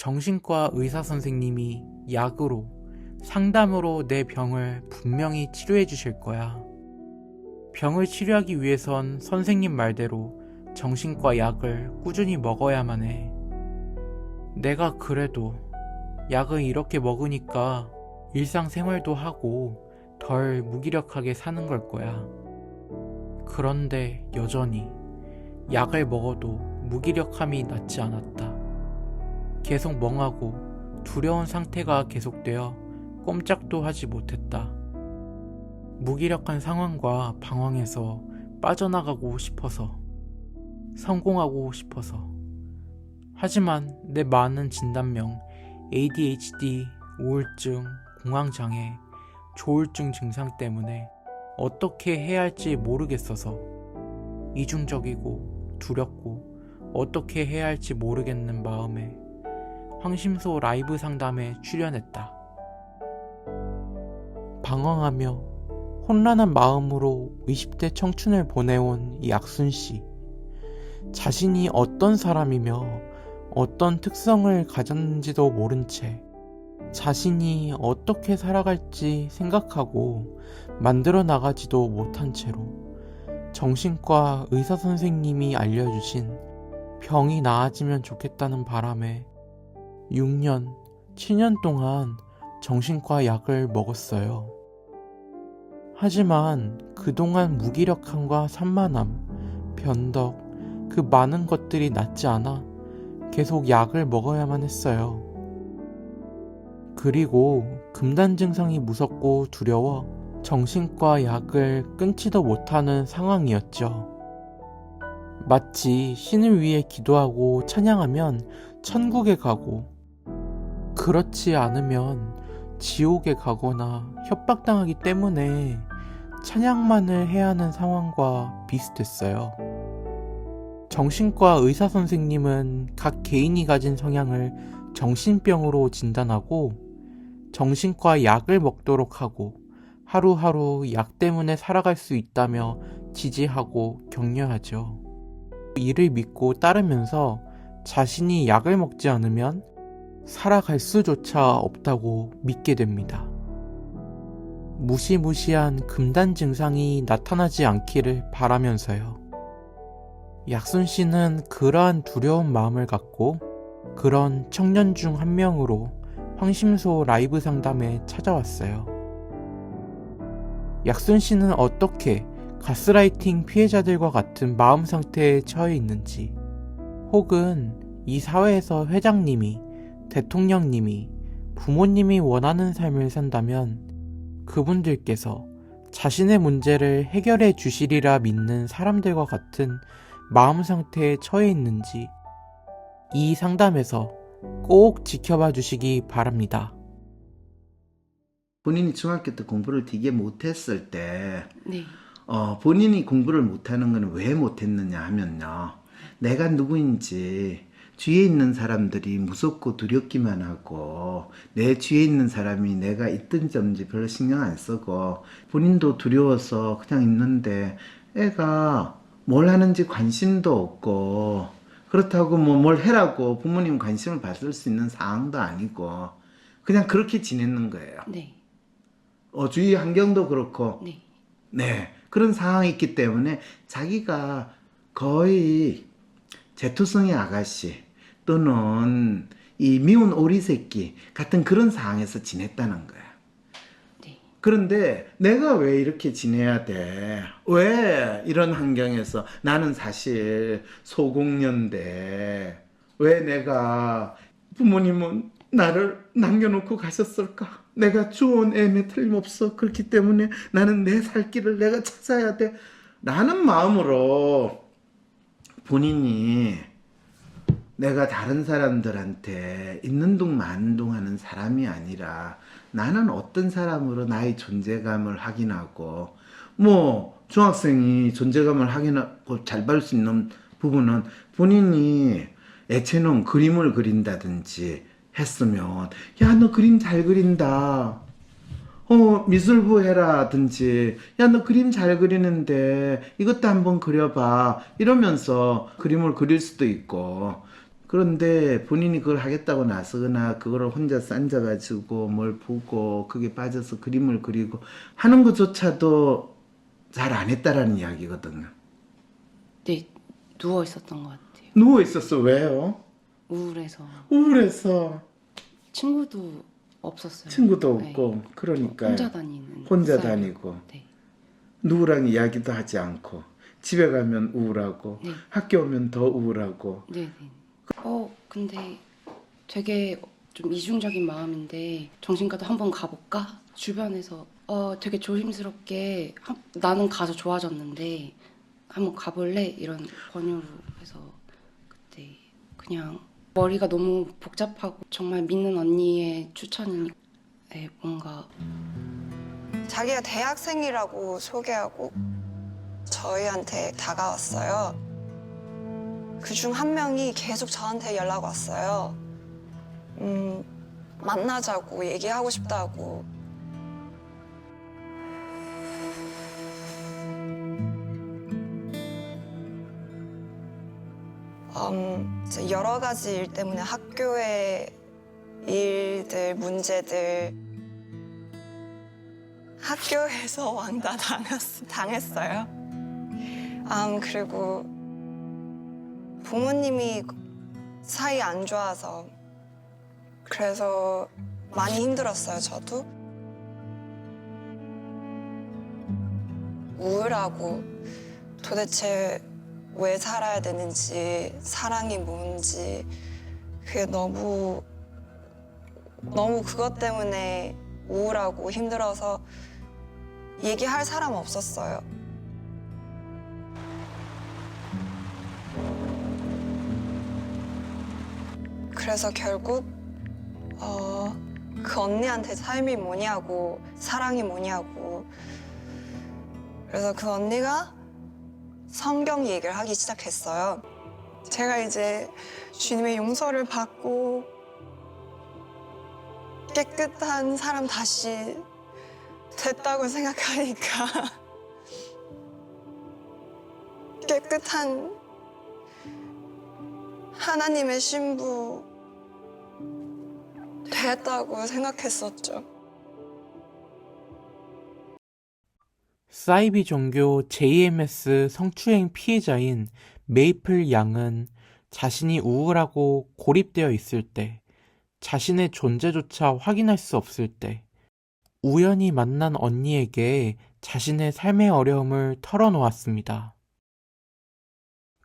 정신과 의사 선생님이 약으로, 상담으로 내 병을 분명히 치료해 주실 거야. 병을 치료하기 위해선 선생님 말대로 정신과 약을 꾸준히 먹어야만 해. 내가 그래도 약을 이렇게 먹으니까 일상생활도 하고 덜 무기력하게 사는 걸 거야. 그런데 여전히 약을 먹어도 무기력함이 낫지 않았다. 계속 멍하고 두려운 상태가 계속되어 꼼짝도 하지 못했다. 무기력한 상황과 방황에서 빠져나가고 싶어서, 성공하고 싶어서. 하지만 내 많은 진단명 ADHD, 우울증, 공황장애, 조울증 증상 때문에 어떻게 해야 할지 모르겠어서 이중적이고 두렵고 어떻게 해야 할지 모르겠는 마음에 황심소 라이브 상담에 출연했다. 방황하며 혼란한 마음으로 20대 청춘을 보내온 약순씨. 자신이 어떤 사람이며 어떤 특성을 가졌는지도 모른 채 자신이 어떻게 살아갈지 생각하고 만들어 나가지도 못한 채로 정신과 의사 선생님이 알려주신 병이 나아지면 좋겠다는 바람에 6년, 7년 동안 정신과 약을 먹었어요. 하지만 그동안 무기력함과 산만함, 변덕, 그 많은 것들이 낫지 않아 계속 약을 먹어야만 했어요. 그리고 금단 증상이 무섭고 두려워 정신과 약을 끊지도 못하는 상황이었죠. 마치 신을 위해 기도하고 찬양하면 천국에 가고, 그렇지 않으면 지옥에 가거나 협박당하기 때문에 찬양만을 해야 하는 상황과 비슷했어요. 정신과 의사 선생님은 각 개인이 가진 성향을 정신병으로 진단하고 정신과 약을 먹도록 하고 하루하루 약 때문에 살아갈 수 있다며 지지하고 격려하죠. 이를 믿고 따르면서 자신이 약을 먹지 않으면 살아갈 수조차 없다고 믿게 됩니다. 무시무시한 금단 증상이 나타나지 않기를 바라면서요. 약순 씨는 그러한 두려운 마음을 갖고 그런 청년 중 한 명으로 황심소 라이브 상담에 찾아왔어요. 약순 씨는 어떻게 가스라이팅 피해자들과 같은 마음 상태에 처해 있는지, 혹은 이 사회에서 회장님이, 대통령님이, 부모님이 원하는 삶을 산다면 그분들께서 자신의 문제를 해결해 주시리라 믿는 사람들과 같은 마음 상태에 처해 있는지 이 상담에서 꼭 지켜봐 주시기 바랍니다. 본인이 중학교 때 공부를 되게 못했을 때 네. 본인이 공부를 못하는 건 왜 못했느냐 하면요, 내가 누구인지 주위에 있는 사람들이 무섭고 두렵기만 하고 내 주위에 있는 사람이 내가 있든지 없든지 별로 신경 안 쓰고 본인도 두려워서 그냥 있는데 애가 뭘 하는지 관심도 없고, 그렇다고 뭘 해라고 부모님 관심을 받을 수 있는 상황도 아니고 그냥 그렇게 지내는 거예요. 네. 주위 환경도 그렇고 네. 네, 그런 상황이 있기 때문에 자기가 거의 제투성의 아가씨 또는 이 미운 오리 새끼 같은 그런 상황에서 지냈다는 거야. 네. 그런데 내가 왜 이렇게 지내야 돼? 왜 이런 환경에서, 나는 사실 소공녀인데 왜 내가, 부모님은 나를 남겨놓고 가셨을까? 내가 주온 애매 틀림없어. 그렇기 때문에 나는 내 살 길을 내가 찾아야 돼 라는 마음으로 본인이 내가 다른 사람들한테 있는 둥 마는 둥 하는 사람이 아니라 나는 어떤 사람으로 나의 존재감을 확인하고, 중학생이 존재감을 확인하고 잘 받을 수 있는 부분은 본인이 애체놓은 그림을 그린다든지 했으면, 야, 너 그림 잘 그린다, 미술부 해라든지, 야, 너 그림 잘 그리는데 이것도 한번 그려봐 이러면서 그림을 그릴 수도 있고, 그런데 본인이 그걸 하겠다고 나서거나 그거를 혼자 앉아가지고 뭘 보고 그게 빠져서 그림을 그리고 하는 것조차도 잘 안 했다라는 이야기거든요. 네, 누워 있었던 것 같아요. 누워 있었어. 왜요? 우울해서. 우울해서 친구도 없었어요. 친구도 네. 없고 그러니까 혼자 다니는 혼자 스타일이요. 다니고 네. 누구랑 이야기도 하지 않고 집에 가면 우울하고 네. 학교 오면 더 우울하고. 네, 네. 근데 되게 좀 이중적인 마음인데 정신과도 한번 가볼까? 주변에서 되게 조심스럽게 나는 가서 좋아졌는데 한번 가볼래? 이런 권유로 해서 그때 그냥 머리가 너무 복잡하고 정말 믿는 언니의 추천이 뭔가 자기가 대학생이라고 소개하고 저희한테 다가왔어요. 그중 한 명이 계속 저한테 연락 왔어요. 만나자고 얘기하고 싶다고. 이제 여러 가지 일 때문에 학교의 일들, 문제들 학교에서 왕따 당했어요. 그리고 부모님이 사이 안 좋아서 그래서 많이 힘들었어요, 저도. 우울하고 도대체 왜 살아야 되는지, 사랑이 뭔지 그게 너무 그것 때문에 우울하고 힘들어서 얘기할 사람 없었어요. 그래서 결국 그 언니한테 삶이 뭐냐고, 사랑이 뭐냐고. 그래서 그 언니가 성경 얘기를 하기 시작했어요. 제가 이제 주님의 용서를 받고 깨끗한 사람 다시 됐다고 생각하니까 깨끗한 하나님의 신부 됐다고 생각했었죠. 사이비 종교 JMS 성추행 피해자인 메이플 양은 자신이 우울하고 고립되어 있을 때, 자신의 존재조차 확인할 수 없을 때, 우연히 만난 언니에게 자신의 삶의 어려움을 털어놓았습니다.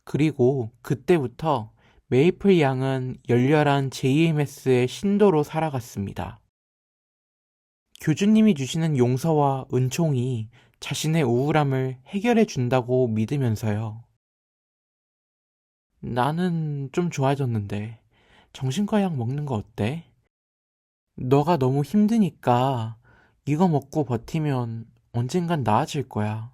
그리고 그때부터 메이플 양은 열렬한 JMS의 신도로 살아갔습니다. 교주님이 주시는 용서와 은총이 자신의 우울함을 해결해 준다고 믿으면서요. 나는 좀 좋아졌는데 정신과 약 먹는 거 어때? 너가 너무 힘드니까 이거 먹고 버티면 언젠간 나아질 거야.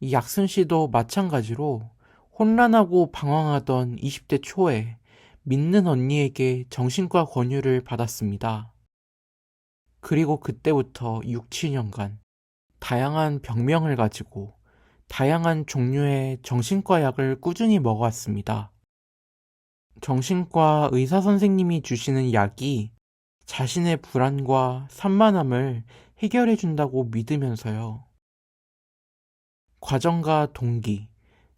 이 약순 씨도 마찬가지로 혼란하고 방황하던 20대 초에 믿는 언니에게 정신과 권유를 받았습니다. 그리고 그때부터 6, 7년간 다양한 병명을 가지고 다양한 종류의 정신과 약을 꾸준히 먹어왔습니다. 정신과 의사 선생님이 주시는 약이 자신의 불안과 산만함을 해결해 준다고 믿으면서요. 과정과 동기,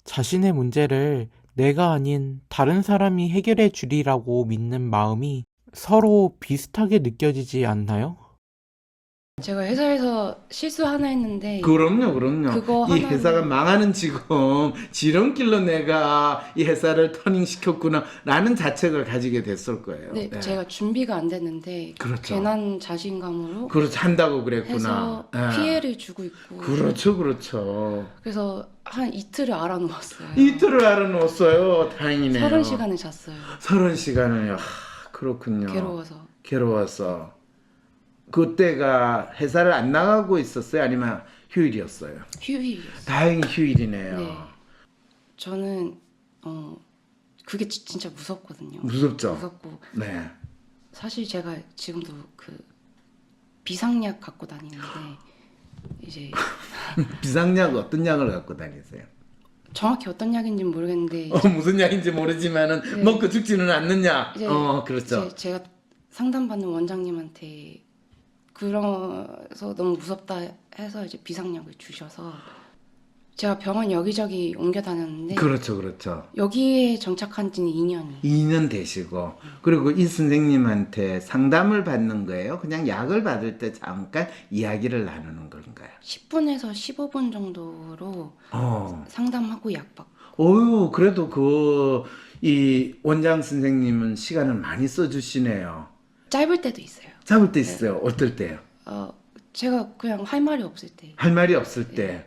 자신의 문제를 내가 아닌 다른 사람이 해결해 주리라고 믿는 마음이 서로 비슷하게 느껴지지 않나요? 제가 회사에서 실수 하나 했는데 그럼요. 그거 이 하나는- 회사가 망하는 지금 지름길로 내가 이 회사를 터닝시켰구나 라는 자책을 가지게 됐을 거예요. 네, 네. 제가 준비가 안 됐는데 그렇죠. 괜한 자신감으로 그렇죠. 한다고 그랬구나. 해서 예. 피해를 주고 있고 그렇죠. 그래서 한 이틀을 알아놓았어요. 이틀을 알아놓았어요. 다행이네요. 30시간을 잤어요. 30시간을요. 그렇군요. 괴로워서. 그때가 회사를 안 나가고 있었어요? 아니면 휴일이었어요? 휴일이었어요. 다행히 휴일이네요. 네. 저는 그게 진짜 무섭거든요. 무섭죠? 무섭고 네. 사실 제가 지금도 그 비상약 갖고 다니는데 이제 비상약 어떤 약을 갖고 다니세요? 정확히 어떤 약인지는 모르겠는데 무슨 약인지 모르지만은 네. 먹고 죽지는 않느냐. 이제 그렇죠. 제가 상담받는 원장님한테 그래서 너무 무섭다 해서 이제 비상약을 주셔서 제가 병원 여기저기 옮겨 다녔는데 그렇죠, 그렇죠. 여기에 정착한 지는 2년이 2년 되시고 그리고 이 선생님한테 상담을 받는 거예요? 그냥 약을 받을 때 잠깐 이야기를 나누는 건가요? 10분에서 15분 정도로 어. 상담하고 약 받고 어유 그래도 이 원장 선생님은 시간을 많이 써주시네요. 짧을 때도 있어요. 잡을 때 있어요. 어떨 때요? 제가 그냥 할 말이 없을 때 할 말이 없을 때.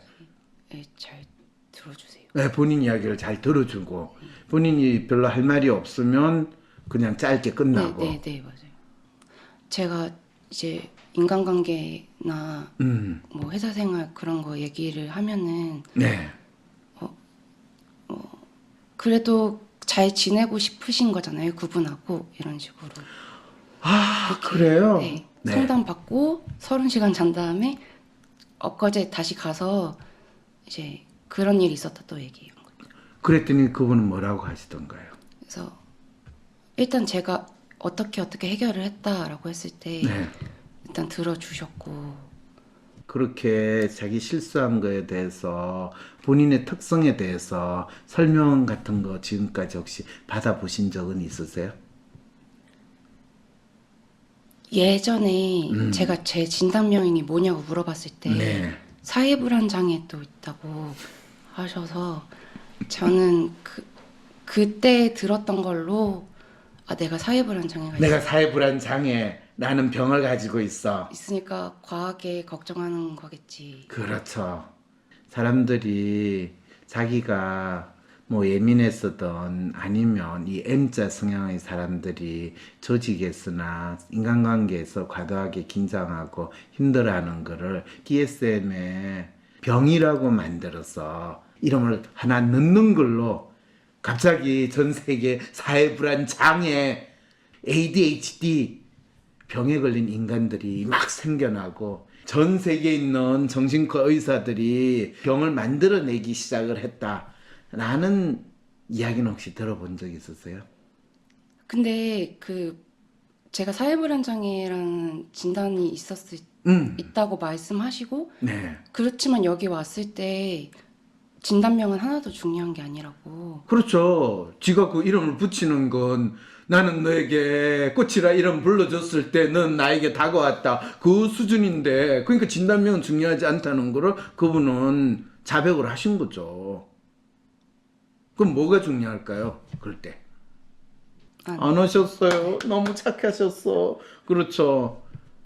잘 들어주세요. 네, 본인 이야기를 잘 들어주고 본인이 별로 할 말이 없으면 그냥 짧게 끝나고. 네, 맞아요. 제가 이제 인간관계나 뭐 회사 생활 그런 거 얘기를 하면은 네. 그래도 잘 지내고 싶으신 거잖아요. 구분하고 이런 식으로. 그래요? 네. 네. 상담 받고 30시간 잔 다음에 엊그제 다시 가서 이제 그런 일이 있었다 또 얘기한 거예요. 그랬더니 그분은 뭐라고 하시던가요? 그래서 일단 제가 어떻게 해결을 했다라고 했을 때 네. 일단 들어주셨고 그렇게 자기 실수한 거에 대해서 본인의 특성에 대해서 설명 같은 거 지금까지 혹시 받아보신 적은 있으세요? 예전에 제가 제 진단명이 뭐냐고 물어봤을 때 네. 사회불안장애 또 있다고 하셔서 저는 그때 들었던 걸로 내가 사회불안장애가 내가 사회불안장애라는 병을 가지고 있어. 있으니까 과하게 걱정하는 거겠지. 그렇죠. 사람들이 자기가 뭐 예민했었던 아니면 이 M자 성향의 사람들이 조직에서나 인간관계에서 과도하게 긴장하고 힘들어하는 거를 DSM의 병이라고 만들어서 이름을 하나 넣는 걸로 갑자기 전 세계 사회불안 장애, ADHD 병에 걸린 인간들이 막 생겨나고 전 세계에 있는 정신과 의사들이 병을 만들어내기 시작을 했다라는 이야기는 혹시 들어본 적 있으세요? 근데 제가 사회불안장애라는 진단이 있다고 말씀하시고 네. 그렇지만 여기 왔을 때 진단명은 하나도 중요한 게 아니라고. 그렇죠. 지가 그 이름을 붙이는 건 나는 너에게 꽃이라 이름 불러줬을 때 넌 나에게 다가왔다. 그 수준인데 그러니까 진단명은 중요하지 않다는 거를 그분은 자백을 하신 거죠. 그럼 뭐가 중요할까요? 그럴 때. 안 하셨어요. 너무 착하셨어. 그렇죠.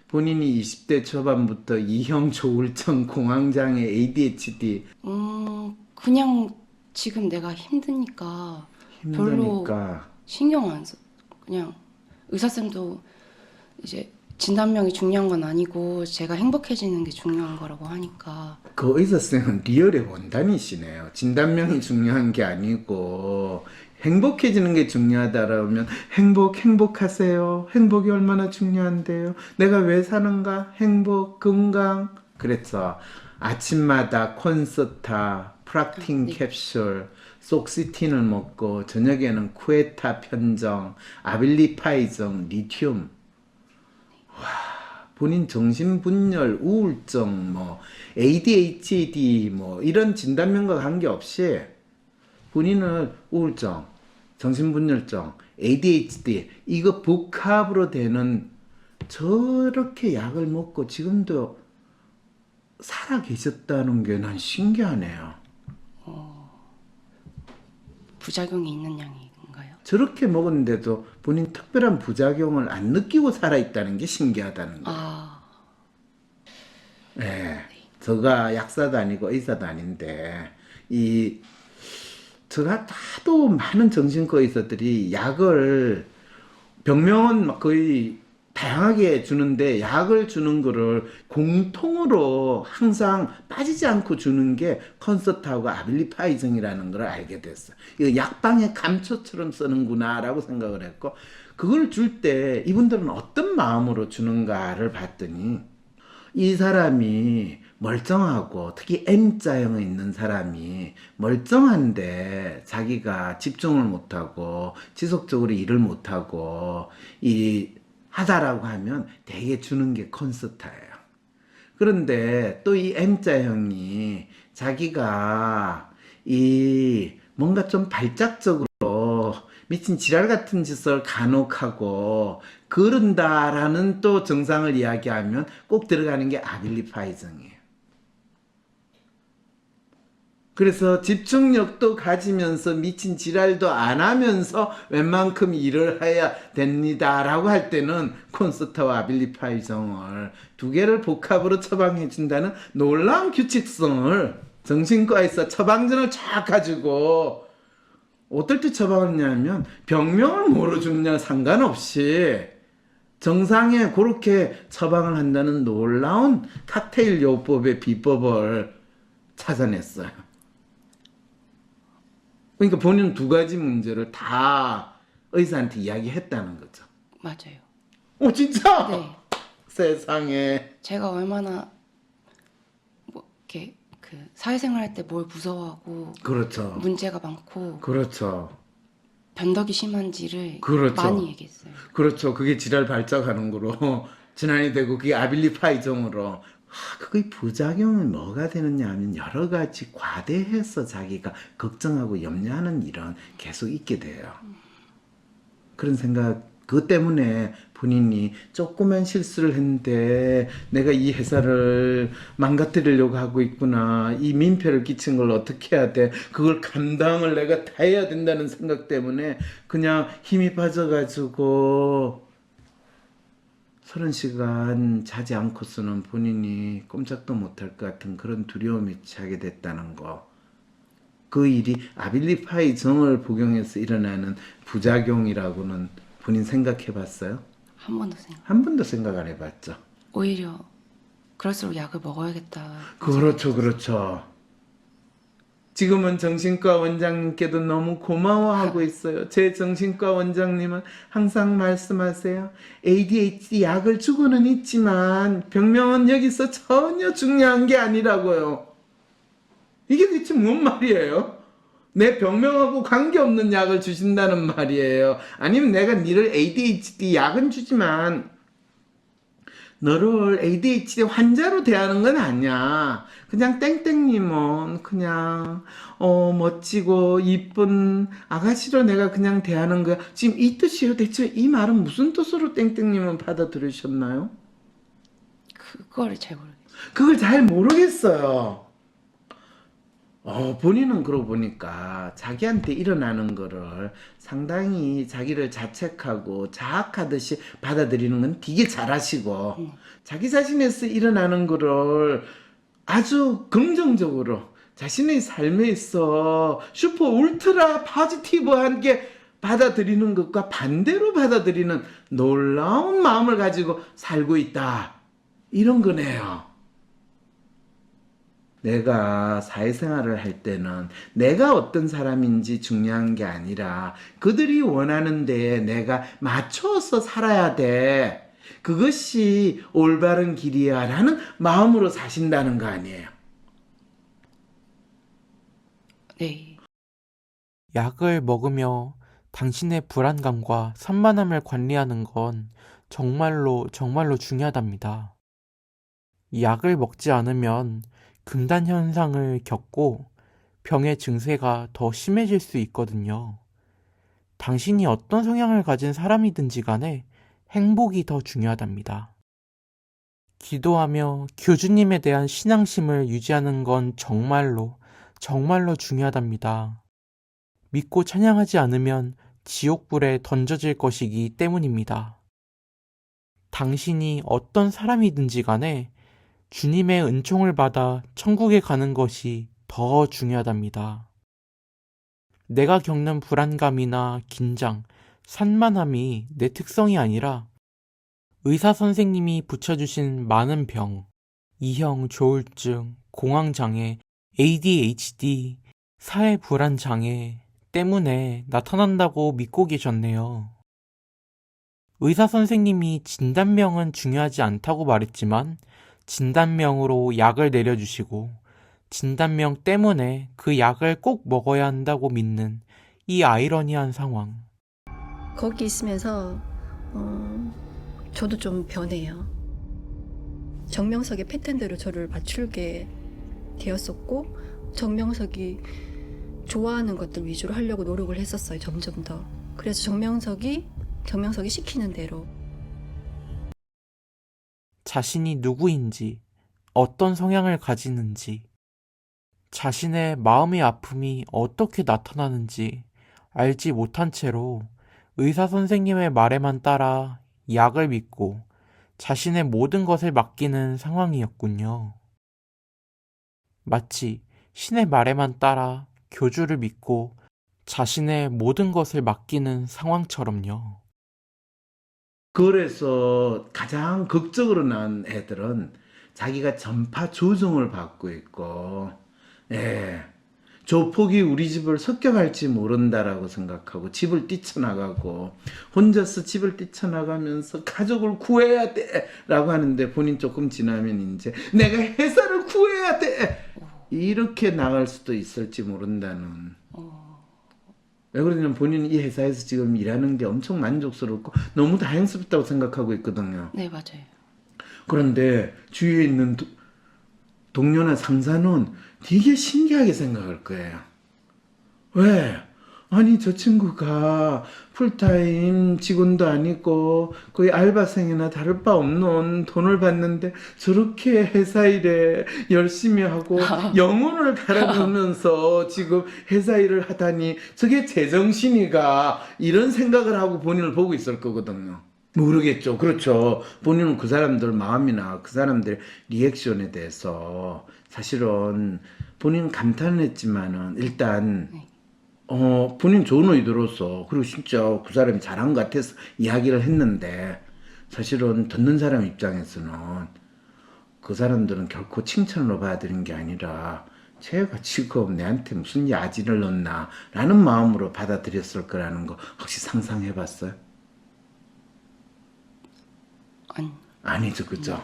본인이 20대 초반부터 이형 조울증, 공황장애, ADHD 그냥 지금 내가 힘드니까 별로 힘드니까 신경 안 써. 그냥 의사쌤도 이제 진단명이 중요한 건 아니고 제가 행복해지는 게 중요한 거라고 하니까. 그 의사쌤은 리얼의 원단이시네요. 진단명이 중요한 게 아니고 행복해지는 게 중요하다라면 행복하세요. 행복이 얼마나 중요한데요. 내가 왜 사는가? 행복, 건강. 그랬죠. 아침마다 콘서타, 프락틴 네. 캡슐, 속시틴을 먹고 저녁에는 쿠에타 편정, 아빌리파이정, 리튬. 본인 정신분열, 우울증, 뭐 ADHD 뭐 이런 진단명과 관계없이 본인은 우울증, 정신분열증, ADHD 이거 복합으로 되는 저렇게 약을 먹고 지금도 살아 계셨다는 게 난 신기하네요. 부작용이 있는 양인가요? 저렇게 먹었는데도 본인 특별한 부작용을 안 느끼고 살아있다는 게 신기하다는 거예요. 네. 제가 약사도 아니고 의사도 아닌데 제가 하도 많은 정신과 의사들이 약을 병명은 거의 다양하게 주는데 약을 주는 거를 공통으로 항상 빠지지 않고 주는 게 콘서트하고 아빌리파이정이라는 걸 알게 됐어요. 이거 약방의 감초처럼 쓰는구나 라고 생각을 했고 그걸 줄 때 이분들은 어떤 마음으로 주는가를 봤더니 이 사람이 멀쩡하고 특히 M자형에 있는 사람이 멀쩡한데 자기가 집중을 못하고 지속적으로 일을 못하고 하다라고 하면 대개 주는 게 콘서트예요. 그런데 또 이 M자형이 자기가 뭔가 좀 발작적으로 미친 지랄 같은 짓을 간혹 하고 그런다라는 또 증상을 이야기하면 꼭 들어가는 게 아빌리파이정이에요. 그래서 집중력도 가지면서 미친 지랄도 안 하면서 웬만큼 일을 해야 됩니다라고 할 때는 콘서트와 아빌리파이정을 두 개를 복합으로 처방해 준다는 놀라운 규칙성을 정신과에서 처방전을 쫙 가지고 어떨 때 처방하냐면 병명을 뭐로 주느냐 상관없이 정상에 그렇게 처방을 한다는 놀라운 칵테일 요법의 비법을 찾아냈어요. 그러니까 본인은 두 가지 문제를 다 의사한테 이야기했다는 거죠. 맞아요. 진짜? 네. 세상에. 제가 얼마나 뭐 이렇게 그 사회생활 할 때 뭘 무서워하고 그렇죠. 문제가 많고 그렇죠. 변덕이 심한지를 그렇죠. 많이 얘기했어요. 그렇죠. 그게 지랄 발작하는 거로 진환이 되고 그게 아빌리파이정으로 그게 부작용이 뭐가 되느냐 하면 여러 가지 과대해서 자기가 걱정하고 염려하는 일은 계속 있게 돼요. 그런 생각, 그것 때문에 본인이 조그만 실수를 했는데 내가 이 회사를 망가뜨리려고 하고 있구나. 이 민폐를 끼친 걸 어떻게 해야 돼. 그걸 감당을 내가 다 해야 된다는 생각 때문에 그냥 힘이 빠져가지고 30시간 자지 않고서는 본인이 꼼짝도 못할 것 같은 그런 두려움에 처하게 됐다는 거. 그 일이 아빌리파이정을 복용해서 일어나는 부작용이라고는 본인 생각해 봤어요? 한 번도 생각 안 해봤죠. 오히려 그럴수록 약을 먹어야겠다. 그렇죠, 그렇죠. 지금은 정신과 원장님께도 너무 고마워하고 있어요. 제 정신과 원장님은 항상 말씀하세요. ADHD 약을 주고는 있지만 병명은 여기서 전혀 중요한 게 아니라고요. 이게 대체 뭔 말이에요? 내 병명하고 관계없는 약을 주신다는 말이에요. 아니면 내가 니를 ADHD 약은 주지만 너를 ADHD 환자로 대하는 건 아니야. 그냥 땡땡님은 그냥 멋지고 이쁜 아가씨로 내가 그냥 대하는 거야. 지금 이 뜻이에요. 대체 이 말은 무슨 뜻으로 땡땡님은 받아들이셨나요? 그거를 잘 모르겠어요. 그걸 잘 모르겠어요. 본인은 그러고 보니까 자기한테 일어나는 거를 상당히 자기를 자책하고 자학하듯이 받아들이는 건 되게 잘하시고 자기 자신에서 일어나는 거를 아주 긍정적으로 자신의 삶에 있어 슈퍼 울트라 포지티브하게 받아들이는 것과 반대로 받아들이는 놀라운 마음을 가지고 살고 있다. 이런 거네요. 내가 사회생활을 할 때는 내가 어떤 사람인지 중요한 게 아니라 그들이 원하는 데에 내가 맞춰서 살아야 돼. 그것이 올바른 길이야 라는 마음으로 사신다는 거 아니에요. 네. 약을 먹으며 당신의 불안감과 산만함을 관리하는 건 정말로 중요하답니다. 약을 먹지 않으면 금단 현상을 겪고 병의 증세가 더 심해질 수 있거든요. 당신이 어떤 성향을 가진 사람이든지 간에 행복이 더 중요하답니다. 기도하며 교주님에 대한 신앙심을 유지하는 건 정말로 중요하답니다. 믿고 찬양하지 않으면 지옥불에 던져질 것이기 때문입니다. 당신이 어떤 사람이든지 간에 주님의 은총을 받아 천국에 가는 것이 더 중요하답니다. 내가 겪는 불안감이나 긴장, 산만함이 내 특성이 아니라 의사 선생님이 붙여주신 많은 병, 이형 조울증, 공황장애, ADHD, 사회불안장애 때문에 나타난다고 믿고 계셨네요. 의사 선생님이 진단명은 중요하지 않다고 말했지만 진단명으로 약을 내려주시고 진단명 때문에 그 약을 꼭 먹어야 한다고 믿는 이 아이러니한 상황. 거기 있으면서 저도 좀 변해요. 정명석의 패턴대로 저를 맞추게 되었었고 정명석이 좋아하는 것들 위주로 하려고 노력을 했었어요. 점점 더. 그래서 정명석이 시키는 대로. 자신이 누구인지, 어떤 성향을 가지는지, 자신의 마음의 아픔이 어떻게 나타나는지 알지 못한 채로 의사 선생님의 말에만 따라 약을 믿고 자신의 모든 것을 맡기는 상황이었군요. 마치 신의 말에만 따라 교주를 믿고 자신의 모든 것을 맡기는 상황처럼요. 그래서 가장 극적으로 난 애들은 자기가 전파 조종을 받고 있고, 조폭이 우리 집을 습격할지 모른다라고 생각하고 집을 뛰쳐나가고 혼자서 집을 뛰쳐나가면서 가족을 구해야 돼라고 하는데 본인 조금 지나면 이제 내가 회사를 구해야 돼 이렇게 나갈 수도 있을지 모른다는. 왜 그러냐면 본인은 이 회사에서 지금 일하는 게 엄청 만족스럽고 너무 다행스럽다고 생각하고 있거든요. 네, 맞아요. 그런데 주위에 있는 동료나 상사는 되게 신기하게 생각할 거예요. 왜? 아니 저 친구가 풀타임 직원도 아니고 거의 알바생이나 다를 바 없는 돈을 받는데 저렇게 회사 일에 열심히 하고 영혼을 갈아넣으면서 지금 회사 일을 하다니 저게 제정신이가 이런 생각을 하고 본인을 보고 있을 거거든요. 모르겠죠. 그렇죠. 본인은 그 사람들 마음이나 그 사람들 리액션에 대해서 사실은 본인은 감탄을 했지만은 일단 본인 좋은 의도로서 그리고 진짜 그 사람이 잘한 것 같아서 이야기를 했는데 사실은 듣는 사람 입장에서는 그 사람들은 결코 칭찬으로 받아들인 게 아니라 쟤가 지금 내한테 무슨 야지를 넣나 라는 마음으로 받아들였을 거라는 거 혹시 상상해 봤어요? 아니죠, 그죠?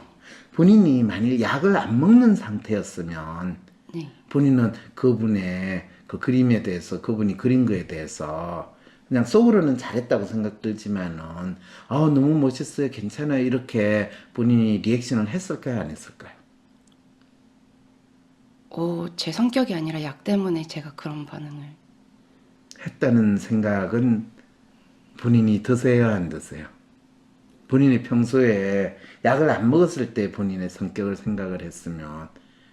본인이 만일 약을 안 먹는 상태였으면 네. 본인은 그분의 그 그림에 대해서 그분이 그린 거에 대해서 그냥 속으로는 잘했다고 생각 들지만은 너무 멋있어요, 괜찮아요 이렇게 본인이 리액션을 했을까요, 안 했을까요? 제 성격이 아니라 약 때문에 제가 그런 반응을. 했다는 생각은 본인이 드세요, 안 드세요? 본인이 평소에 약을 안 먹었을 때 본인의 성격을 생각을 했으면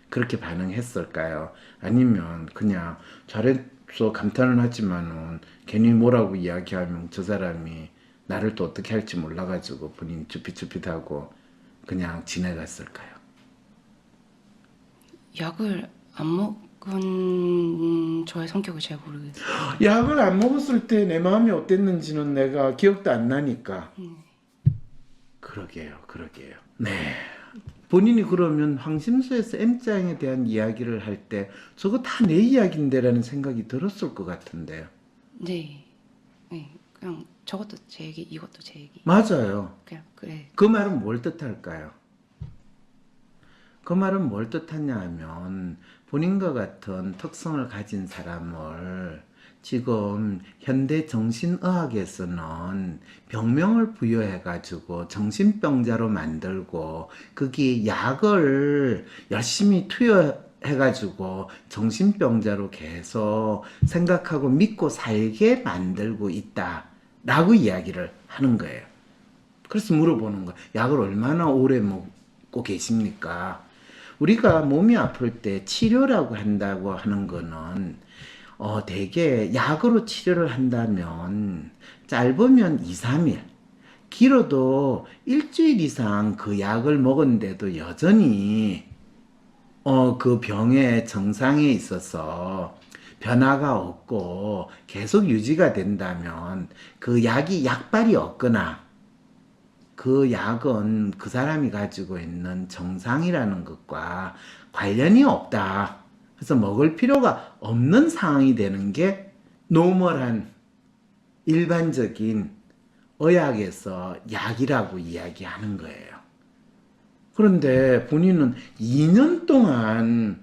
그렇게 반응했을까요? 아니면 그냥 잘했어 감탄은 하지만은 괜히 뭐라고 이야기하면 저 사람이 나를 또 어떻게 할지 몰라가지고 본인이 쭈삣쭈삣하고 그냥 지나갔을까요? 약을 안 먹은 저의 성격을 잘 모르겠어요. 약을 안 먹었을 때 내 마음이 어땠는지는 내가 기억도 안 나니까. 그러게요. 네. 본인이 그러면 황심소에서 M장에 대한 이야기를 할 때 저거 다 내 이야기인데 라는 생각이 들었을 것 같은데요. 네. 그냥 저것도 제 얘기, 이것도 제 얘기. 맞아요. 그냥 그래. 그 말은 뭘 뜻할까요? 그 말은 뭘 뜻하냐 하면 본인과 같은 특성을 가진 사람을 지금 현대 정신의학에서는 병명을 부여해가지고 정신병자로 만들고 거기에 약을 열심히 투여해가지고 정신병자로 계속 생각하고 믿고 살게 만들고 있다라고 이야기를 하는 거예요. 그래서 물어보는 거예요. 약을 얼마나 오래 먹고 계십니까? 우리가 몸이 아플 때 치료라고 한다고 하는 거는 대개 약으로 치료를 한다면 짧으면 2, 3일, 길어도 일주일 이상 그 약을 먹었는데도 여전히 그 병의 정상에 있어서 변화가 없고 계속 유지가 된다면 그 약이 약발이 없거나 그 약은 그 사람이 가지고 있는 정상이라는 것과 관련이 없다. 그래서 먹을 필요가 없는 상황이 되는 게 노멀한 일반적인 의학에서 약이라고 이야기하는 거예요. 그런데 본인은 2년 동안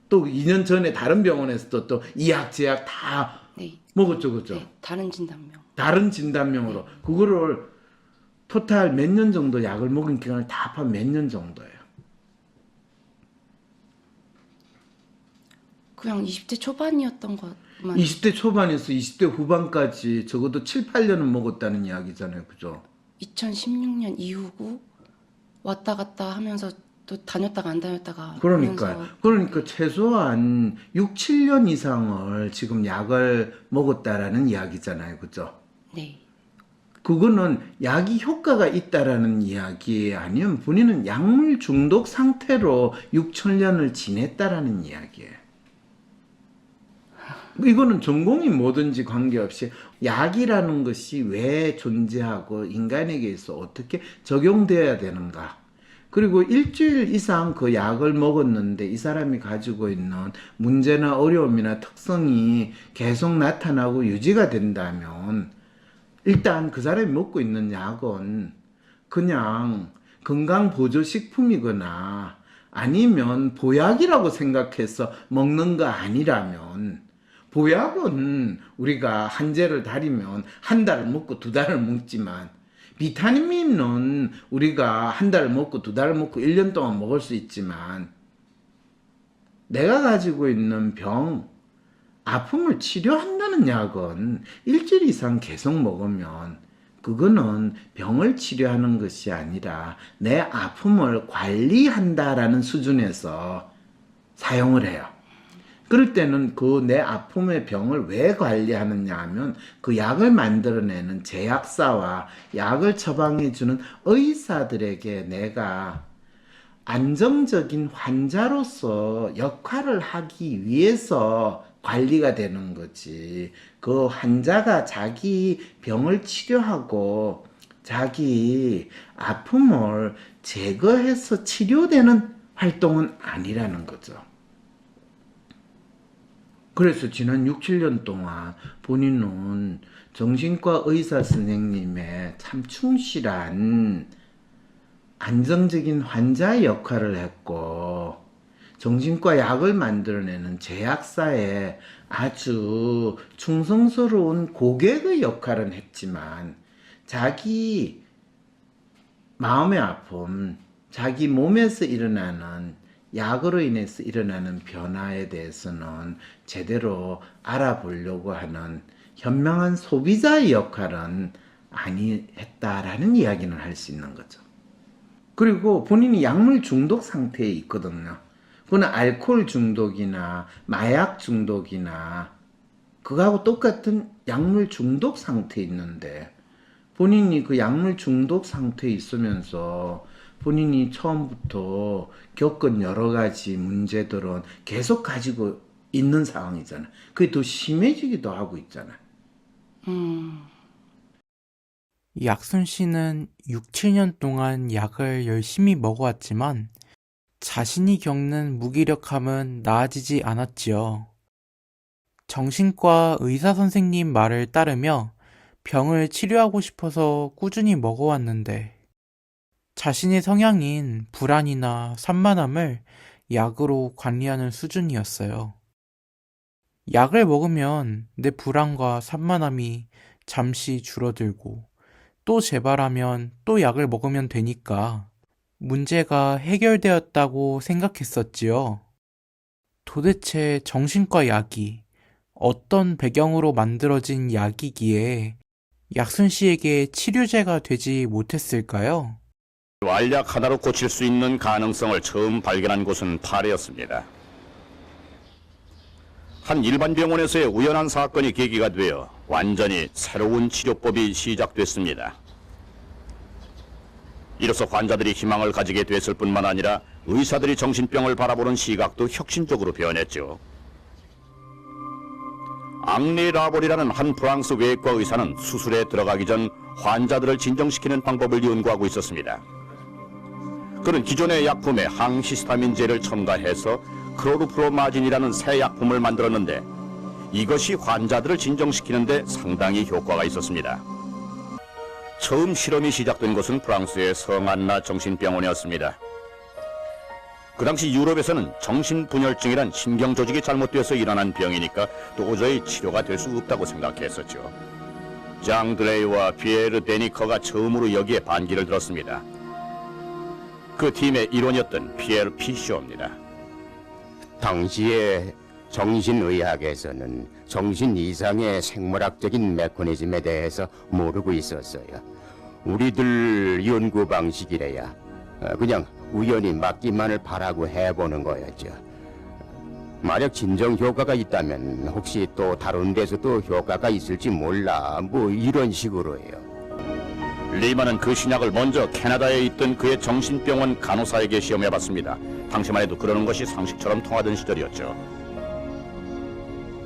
또 2년 전에 다른 병원에서도 또 이 약, 저 약 다 네. 먹었죠, 그죠? 네, 다른 진단명. 다른 진단명으로. 그거를 토탈 몇 년 정도 약을 먹은 기간을 다 합하면 몇 년 정도예요? 그냥 20대 초반이었던 것만. 20대 초반에서 20대 후반까지 적어도 7, 8년은 먹었다는 이야기잖아요, 그죠? 2016년 이후고 왔다 갔다 하면서 또 다녔다가 안 다녔다가 그러니까요. 하면서 그러니까 최소한 6, 7년 이상을 지금 약을 먹었다라는 이야기잖아요, 그죠? 네. 그거는 약이 효과가 있다라는 이야기 아니면 본인은 약물 중독 상태로 6, 7년을 지냈다라는 이야기예요. 이거는 전공이 뭐든지 관계없이 약이라는 것이 왜 존재하고 인간에게 있어 어떻게 적용되어야 되는가. 그리고 일주일 이상 그 약을 먹었는데 이 사람이 가지고 있는 문제나 어려움이나 특성이 계속 나타나고 유지가 된다면 일단 그 사람이 먹고 있는 약은 그냥 건강보조식품이거나 아니면 보약이라고 생각해서 먹는 거 아니라면 보약은 우리가 한제를 다리면 한 달을 먹고 두 달을 먹지만 비타민은 우리가 한 달을 먹고 두 달을 먹고 1년 동안 먹을 수 있지만 내가 가지고 있는 병, 아픔을 치료한다는 약은 일주일 이상 계속 먹으면 그거는 병을 치료하는 것이 아니라 내 아픔을 관리한다라는 수준에서 사용을 해요. 그럴 때는 그 내 아픔의 병을 왜 관리하느냐 하면 그 약을 만들어내는 제약사와 약을 처방해주는 의사들에게 내가 안정적인 환자로서 역할을 하기 위해서 관리가 되는 거지. 그 환자가 자기 병을 치료하고 자기 아픔을 제거해서 치료되는 활동은 아니라는 거죠. 그래서 지난 6, 7년 동안 본인은 정신과 의사 선생님의 참 충실한 안정적인 환자의 역할을 했고 정신과 약을 만들어내는 제약사에 아주 충성스러운 고객의 역할은 했지만 자기 마음의 아픔, 자기 몸에서 일어나는 약으로 인해서 일어나는 변화에 대해서는 제대로 알아보려고 하는 현명한 소비자의 역할은 아니했다라는 이야기는 할 수 있는 거죠. 그리고 본인이 약물 중독 상태에 있거든요. 그거는 알코올 중독이나 마약 중독이나 그거하고 똑같은 약물 중독 상태에 있는데 본인이 그 약물 중독 상태에 있으면서 본인이 처음부터 겪은 여러 가지 문제들은 계속 가지고 있는 상황이잖아. 그게 더 심해지기도 하고 있잖아. 약순 씨는 6, 7년 동안 약을 열심히 먹어왔지만 자신이 겪는 무기력함은 나아지지 않았지요. 정신과 의사 선생님 말을 따르며 병을 치료하고 싶어서 꾸준히 먹어왔는데 자신의 성향인 불안이나 산만함을 약으로 관리하는 수준이었어요. 약을 먹으면 내 불안과 산만함이 잠시 줄어들고 또 재발하면 또 약을 먹으면 되니까 문제가 해결되었다고 생각했었지요. 도대체 정신과 약이 어떤 배경으로 만들어진 약이기에 약순 씨에게 치료제가 되지 못했을까요? 알약 하나로 고칠 수 있는 가능성을 처음 발견한 곳은 파리였습니다. 한 일반 병원에서의 우연한 사건이 계기가 되어 완전히 새로운 치료법이 시작됐습니다. 이로써 환자들이 희망을 가지게 됐을 뿐만 아니라 의사들이 정신병을 바라보는 시각도 혁신적으로 변했죠. 앙리 라볼이라는 한 프랑스 외과 의사는 수술에 들어가기 전 환자들을 진정시키는 방법을 연구하고 있었습니다. 그는 기존의 약품에 항히스타민제를 첨가해서 크로르프로마진이라는 새 약품을 만들었는데 이것이 환자들을 진정시키는 데 상당히 효과가 있었습니다. 처음 실험이 시작된 곳은 프랑스의 성안나 정신병원이었습니다. 그 당시 유럽에서는 정신분열증이란 신경조직이 잘못되어서 일어난 병이니까 도저히 치료가 될 수 없다고 생각했었죠. 장 드레이와 피에르 데니커가 처음으로 여기에 반기를 들었습니다. 그 팀의 일원이었던 피에르 피쇼입니다. 당시에 정신의학에서는 정신 이상의 생물학적인 메커니즘에 대해서 모르고 있었어요. 우리들 연구 방식이래야 그냥 우연히 맞기만을 바라고 해보는 거였죠. 만약 진정 효과가 있다면 혹시 또 다른 데서도 효과가 있을지 몰라, 뭐 이런 식으로요. 리만은 그 신약을 먼저 캐나다에 있던 그의 정신병원 간호사에게 시험해봤습니다. 당시만 해도 그러는 것이 상식처럼 통하던 시절이었죠.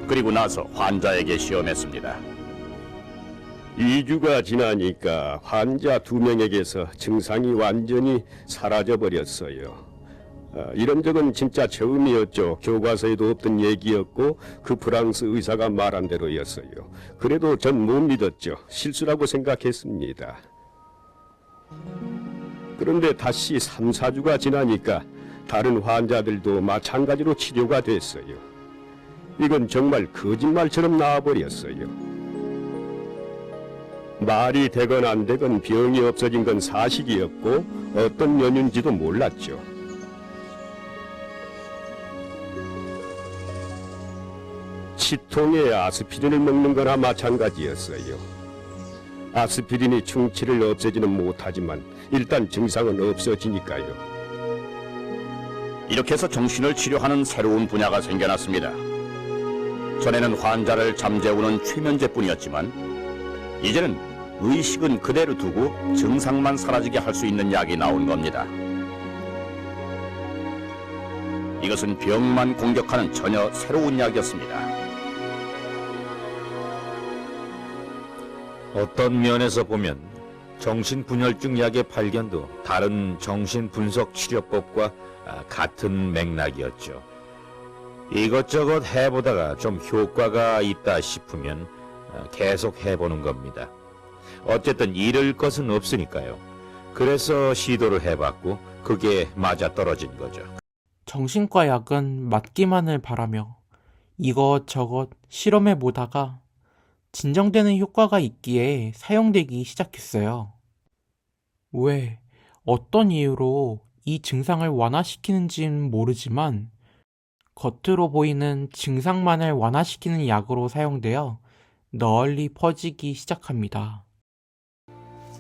그리고 나서 환자에게 시험했습니다. 2주가 지나니까 환자 2명에게서 증상이 완전히 사라져버렸어요. 이런 적은 진짜 처음이었죠. 교과서에도 없던 얘기였고 그 프랑스 의사가 말한 대로였어요. 그래도 전 못 믿었죠. 실수라고 생각했습니다. 그런데 다시 3, 4주가 지나니까 다른 환자들도 마찬가지로 치료가 됐어요. 이건 정말 거짓말처럼 나와버렸어요. 말이 되건 안 되건 병이 없어진 건 사실이었고 어떤 연유인지도 몰랐죠. 치통에 아스피린을 먹는 거나 마찬가지였어요. 아스피린이 충치를 없애지는 못하지만 일단 증상은 없어지니까요. 이렇게 해서 정신을 치료하는 새로운 분야가 생겨났습니다. 전에는 환자를 잠재우는 최면제뿐이었지만 이제는 의식은 그대로 두고 증상만 사라지게 할 수 있는 약이 나온 겁니다. 이것은 병만 공격하는 전혀 새로운 약이었습니다. 어떤 면에서 보면 정신분열증 약의 발견도 다른 정신분석 치료법과 같은 맥락이었죠. 이것저것 해보다가 좀 효과가 있다 싶으면 계속 해보는 겁니다. 어쨌든 잃을 것은 없으니까요. 그래서 시도를 해봤고 그게 맞아떨어진 거죠. 정신과 약은 맞기만을 바라며 이것저것 실험해보다가 진정되는 효과가 있기에 사용되기 시작했어요. 왜, 어떤 이유로 이 증상을 완화시키는지는 모르지만 겉으로 보이는 증상만을 완화시키는 약으로 사용되어 널리 퍼지기 시작합니다.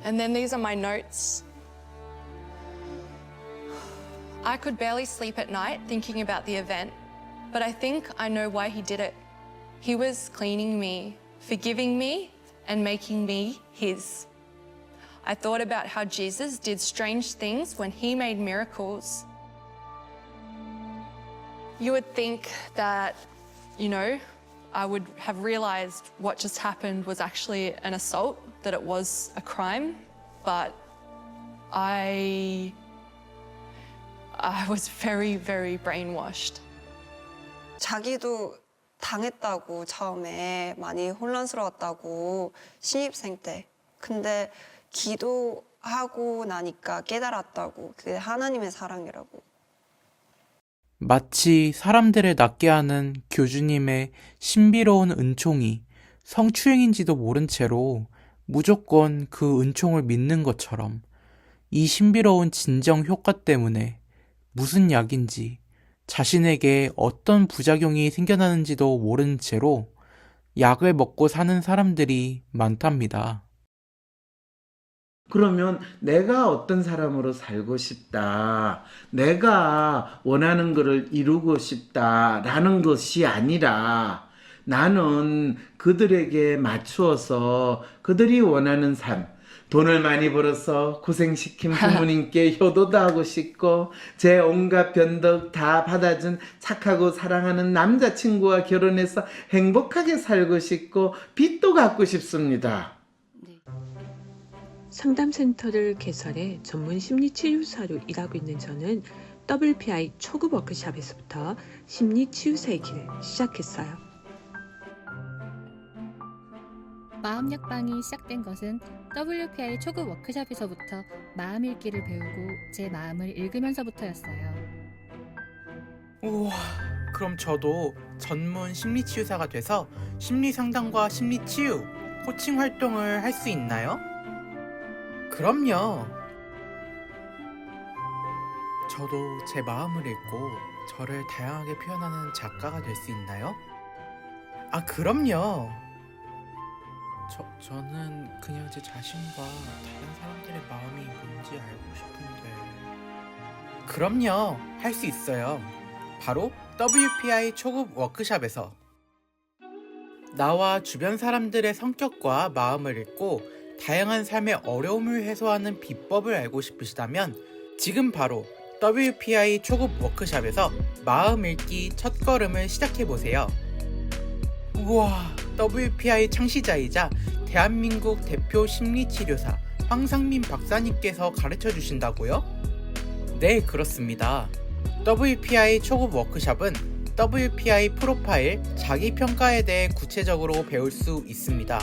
And then these are my notes. I could barely sleep at night thinking about the event, but I think I know why he did it. He was cleaning me, forgiving me, and making me his. I thought about how Jesus did strange things when he made miracles. You would think that, I would have realized what just happened was actually an assault, that it was a crime, but I was very, very brainwashed. 자기도 당했다고 처음에 많이 혼란스러웠다고 신입생 때. 근데 기도하고 나니까 깨달았다고. 그게 하나님의 사랑이라고. 마치 사람들을 낫게 하는 교주님의 신비로운 은총이 성추행인지도 모른 채로 무조건 그 은총을 믿는 것처럼 이 신비로운 진정 효과 때문에 무슨 약인지 자신에게 어떤 부작용이 생겨나는지도 모른 채로 약을 먹고 사는 사람들이 많답니다. 그러면 내가 어떤 사람으로 살고 싶다, 내가 원하는 것을 이루고 싶다라는 것이 아니라 나는 그들에게 맞추어서 그들이 원하는 삶, 돈을 많이 벌어서 고생시킨 부모님께 효도도 하고 싶고 제 온갖 변덕 다 받아준 착하고 사랑하는 남자친구와 결혼해서 행복하게 살고 싶고 빚도 갚고 싶습니다. 상담센터를 개설해 전문 심리치료사로 일하고 있는 저는 WPI 초급 워크숍에서부터 심리치유사의 길을 시작했어요. 마음 약방이 시작된 것은 WPI 초급 워크숍에서부터 마음 읽기를 배우고 제 마음을 읽으면서부터였어요. 우와, 그럼 저도 전문 심리치유사가 돼서 심리상담과 심리치유, 코칭 활동을 할 수 있나요? 그럼요. 저도 제 마음을 읽고 저를 다양하게 표현하는 작가가 될 수 있나요? 아, 그럼요. 저는 그냥 제 자신과 다른 사람들의 마음이 뭔지 알고 싶은데. 그럼요. 할 수 있어요. 바로 WPI 초급 워크샵에서. 나와 주변 사람들의 성격과 마음을 읽고 다양한 삶의 어려움을 해소하는 비법을 알고 싶으시다면 지금 바로 WPI 초급 워크샵에서 마음 읽기 첫걸음을 시작해보세요. 우와, WPI 창시자이자 대한민국 대표 심리치료사 황상민 박사님께서 가르쳐 주신다고요? 네, 그렇습니다. WPI 초급 워크샵은 WPI 프로파일, 자기평가에 대해 구체적으로 배울 수 있습니다.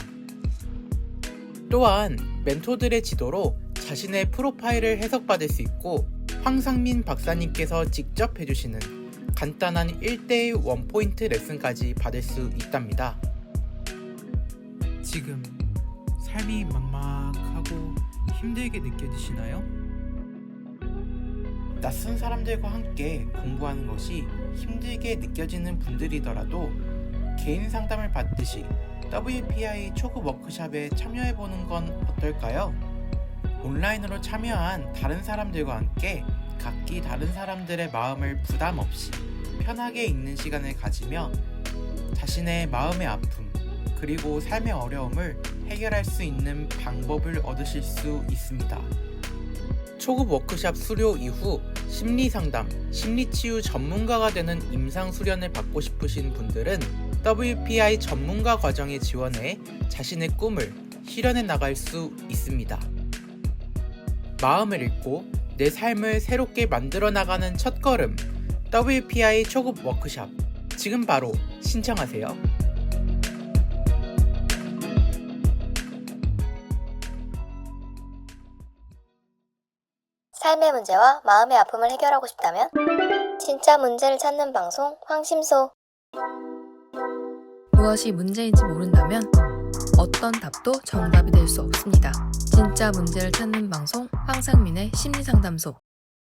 또한 멘토들의 지도로 자신의 프로파일을 해석받을 수 있고 황상민 박사님께서 직접 해주시는 간단한 1대1 원포인트 레슨까지 받을 수 있답니다. 지금 삶이 막막하고 힘들게 느껴지시나요? 낯선 사람들과 함께 공부하는 것이 힘들게 느껴지는 분들이더라도 개인 상담을 받듯이 WPI 초급 워크샵에 참여해보는 건 어떨까요? 온라인으로 참여한 다른 사람들과 함께 각기 다른 사람들의 마음을 부담 없이 편하게 읽는 시간을 가지며 자신의 마음의 아픔 그리고 삶의 어려움을 해결할 수 있는 방법을 얻으실 수 있습니다. 초급 워크샵 수료 이후 심리상담, 심리치유 전문가가 되는 임상수련을 받고 싶으신 분들은 WPI 전문가 과정에 지원해 자신의 꿈을 실현해 나갈 수 있습니다. 마음을 읽고 내 삶을 새롭게 만들어 나가는 첫걸음 WPI 초급 워크샵 지금 바로 신청하세요. 삶의 문제와 마음의 아픔을 해결하고 싶다면 진짜 문제를 찾는 방송 황심소. 무엇이 문제인지 모른다면 어떤 답도 정답이 될 수 없습니다. 진짜 문제를 찾는 방송 황상민의 심리상담소.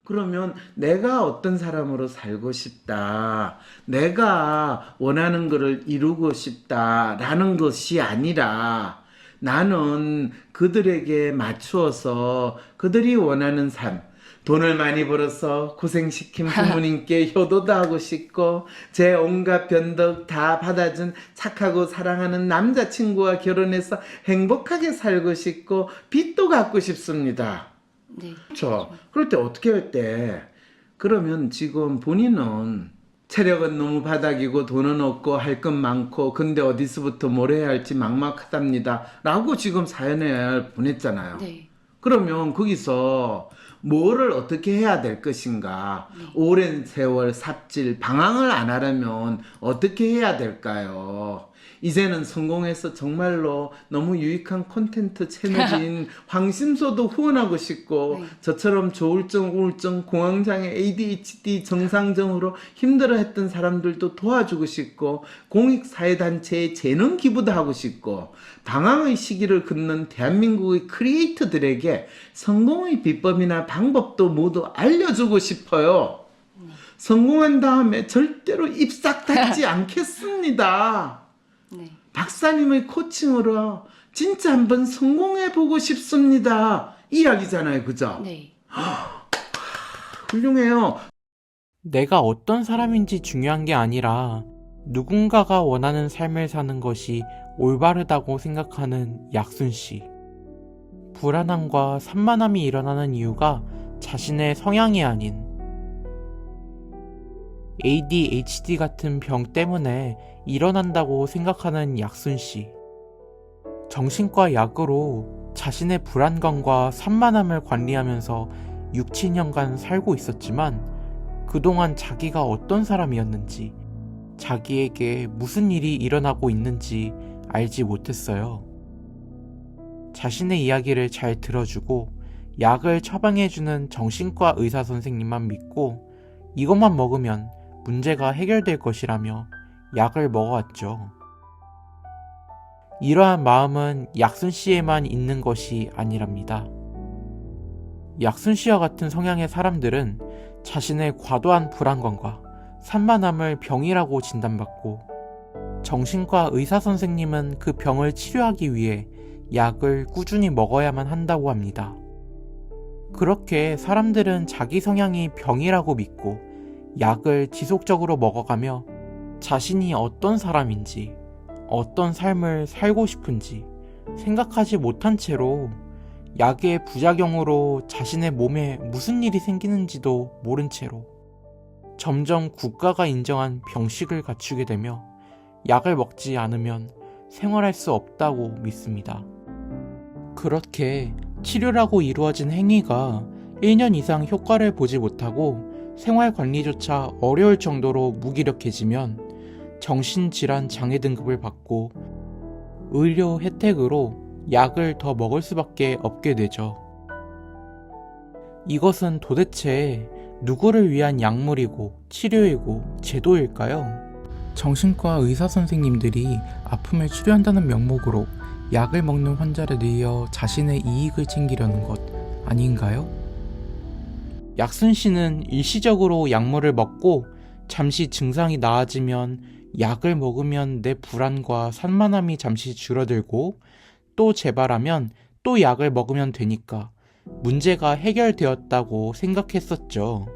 그러면 내가 어떤 사람으로 살고 싶다, 내가 원하는 것을 이루고 싶다라는 것이 아니라 나는 그들에게 맞추어서 그들이 원하는 삶, 돈을 많이 벌어서 고생시킨 부모님께 효도도 하고 싶고 제 온갖 변덕 다 받아준 착하고 사랑하는 남자친구와 결혼해서 행복하게 살고 싶고 빚도 갚고 싶습니다. 네. 그렇죠. 그럴 때 어떻게 할 때 그러면 지금 본인은 체력은 너무 바닥이고 돈은 없고 할 건 많고 근데 어디서부터 뭘 해야 할지 막막하답니다 라고 지금 사연을 보냈잖아요. 네. 그러면 거기서 뭐를 어떻게 해야 될 것인가, 오랜 세월 삽질 방황을 안 하려면 어떻게 해야 될까요? 이제는 성공해서 정말로 너무 유익한 콘텐츠 채널인 황심소도 후원하고 싶고 저처럼 조울증, 우울증, 공황장애, ADHD 정상적으로 힘들어했던 사람들도 도와주고 싶고 공익사회단체에 재능 기부도 하고 싶고 방황의 시기를 긋는 대한민국의 크리에이터들에게 성공의 비법이나 방법도 모두 알려주고 싶어요. 성공한 다음에 절대로 입 싹 닫지 않겠습니다. 네. 박사님의 코칭으로 진짜 한번 성공해보고 싶습니다. 이 이야기잖아요. 그죠? 네. 훌륭해요. 내가 어떤 사람인지 중요한 게 아니라 누군가가 원하는 삶을 사는 것이 올바르다고 생각하는 약순씨. 불안함과 산만함이 일어나는 이유가 자신의 성향이 아닌 ADHD 같은 병 때문에 일어난다고 생각하는 약순씨. 정신과 약으로 자신의 불안감과 산만함을 관리하면서 6, 7년간 살고 있었지만 그동안 자기가 어떤 사람이었는지, 자기에게 무슨 일이 일어나고 있는지 알지 못했어요. 자신의 이야기를 잘 들어주고 약을 처방해주는 정신과 의사 선생님만 믿고 이것만 먹으면 문제가 해결될 것이라며 약을 먹어왔죠. 이러한 마음은 약순 씨에만 있는 것이 아니랍니다. 약순 씨와 같은 성향의 사람들은 자신의 과도한 불안감과 산만함을 병이라고 진단받고 정신과 의사 선생님은 그 병을 치료하기 위해 약을 꾸준히 먹어야만 한다고 합니다. 그렇게 사람들은 자기 성향이 병이라고 믿고 약을 지속적으로 먹어가며 자신이 어떤 사람인지, 어떤 삶을 살고 싶은지 생각하지 못한 채로 약의 부작용으로 자신의 몸에 무슨 일이 생기는지도 모른 채로 점점 국가가 인정한 병식을 갖추게 되며 약을 먹지 않으면 생활할 수 없다고 믿습니다. 그렇게 치료라고 이루어진 행위가 1년 이상 효과를 보지 못하고 생활 관리조차 어려울 정도로 무기력해지면 정신질환 장애 등급을 받고 의료 혜택으로 약을 더 먹을 수밖에 없게 되죠. 이것은 도대체 누구를 위한 약물이고 치료이고 제도일까요? 정신과 의사 선생님들이 아픔을 치료한다는 명목으로 약을 먹는 환자를 늘려 자신의 이익을 챙기려는 것 아닌가요? 약순 씨는 일시적으로 약물을 먹고 잠시 증상이 나아지면 약을 먹으면 내 불안과 산만함이 잠시 줄어들고 또 재발하면 또 약을 먹으면 되니까 문제가 해결되었다고 생각했었죠.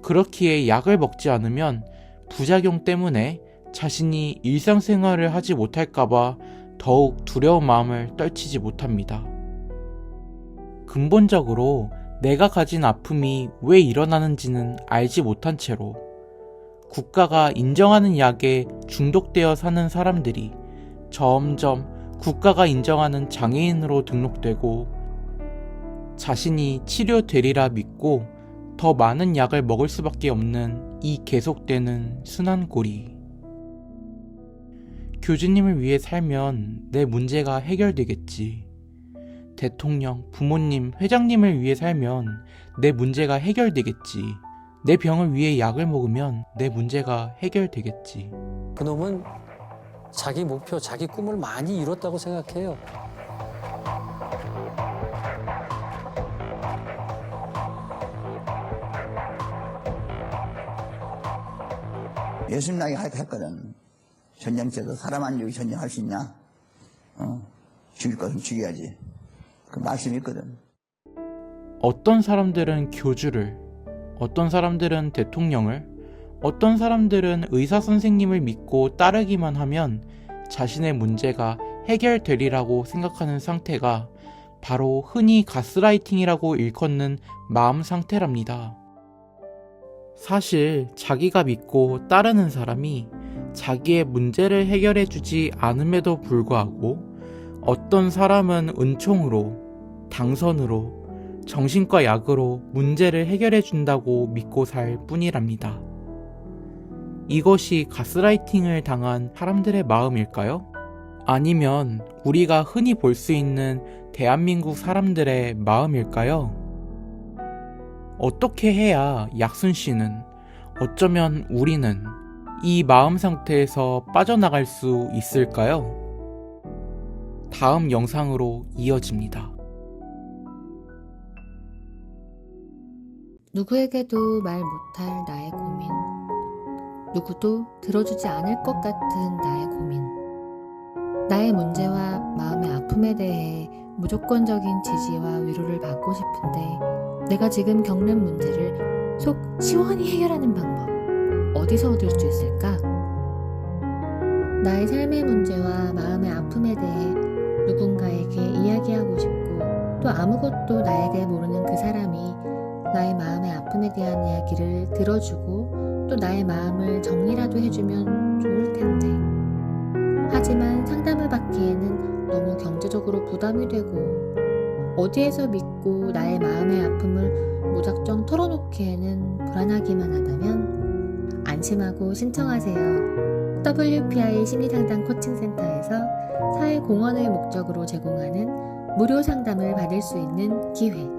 그렇기에 약을 먹지 않으면 부작용 때문에 자신이 일상생활을 하지 못할까봐 더욱 두려운 마음을 떨치지 못합니다. 근본적으로 내가 가진 아픔이 왜 일어나는지는 알지 못한 채로 국가가 인정하는 약에 중독되어 사는 사람들이 점점 국가가 인정하는 장애인으로 등록되고 자신이 치료되리라 믿고 더 많은 약을 먹을 수밖에 없는 이 계속되는 순환고리. 교주님을 위해 살면 내 문제가 해결되겠지. 대통령, 부모님, 회장님을 위해 살면 내 문제가 해결되겠지. 내 병을 위해 약을 먹으면 내 문제가 해결되겠지. 그놈은 자기 목표, 자기 꿈을 많이 이뤘다고 생각해요. 예수님 나에게 했거든. 전쟁때도 사람 안 죽이고 전쟁할 수 있냐? 죽일 것은 죽여야지. 그 말씀이 있거든. 어떤 사람들은 교주를, 어떤 사람들은 대통령을, 어떤 사람들은 의사 선생님을 믿고 따르기만 하면 자신의 문제가 해결되리라고 생각하는 상태가 바로 흔히 가스라이팅이라고 일컫는 마음 상태랍니다. 사실 자기가 믿고 따르는 사람이 자기의 문제를 해결해주지 않음에도 불구하고 어떤 사람은 은총으로, 당선으로, 정신과 약으로 문제를 해결해준다고 믿고 살 뿐이랍니다. 이것이 가스라이팅을 당한 사람들의 마음일까요? 아니면 우리가 흔히 볼 수 있는 대한민국 사람들의 마음일까요? 어떻게 해야 약순 씨는, 어쩌면 우리는 이 마음 상태에서 빠져나갈 수 있을까요? 다음 영상으로 이어집니다. 누구에게도 말 못할 나의 고민, 누구도 들어주지 않을 것 같은 나의 고민, 나의 문제와 마음의 아픔에 대해 무조건적인 지지와 위로를 받고 싶은데 내가 지금 겪는 문제를 속 시원히 해결하는 방법 어디서 얻을 수 있을까? 나의 삶의 문제와 마음의 아픔에 대해 누군가에게 이야기하고 싶고 또 아무것도 나에게 모르는 그 사람이 나의 마음의 아픔에 대한 이야기를 들어주고 또 나의 마음을 정리라도 해주면 좋을 텐데 하지만 상담을 받기에는 너무 경제적으로 부담이 되고 어디에서 믿고 나의 마음의 아픔을 무작정 털어놓기에는 불안하기만 하다면 안심하고 신청하세요. WPI 심리상담 코칭센터에서 사회공헌을 목적으로 제공하는 무료 상담을 받을 수 있는 기회.